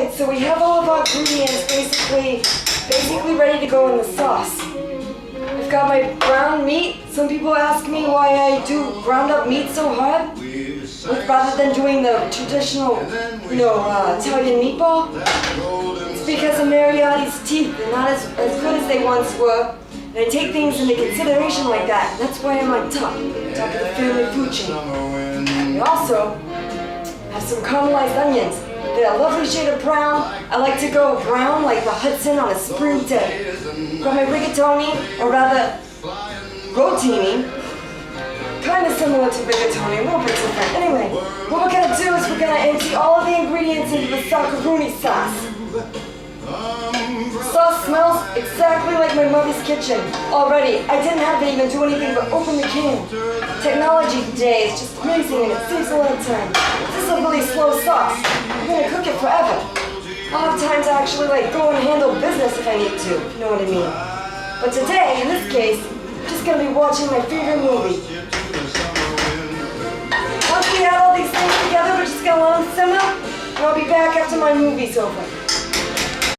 Alright, so we have all of our ingredients basically ready to go in the sauce. I've got my ground meat. Some people ask me why I do ground up meat so hard, rather than doing the traditional, Italian meatball. It's because of Mariotti's teeth. They're not as good as they once were. And I take things into consideration like that. That's why I'm on top of the family food chain. I also have some caramelized onions. They're a lovely shade of brown. I like to go brown like the Hudson on a spring day. Got my rigatoni, or rather, rotini. Kind of similar to rigatoni, a little bit different. Anyway, what we're gonna do is we're gonna empty all of the ingredients into the saccaroni sauce. The sauce smells exactly like my mother's kitchen. Already, I didn't have to even do anything but open the can. Technology today is just amazing and it saves a lot of time. This is a really slow sauce. I'm gonna cook it forever. I'll have time to actually go and handle business if I need to, if you know what I mean. But today, in this case, I'm just gonna be watching my favorite movie. Once we add all these things together, we're just gonna let them simmer, and I'll be back after my movie's over.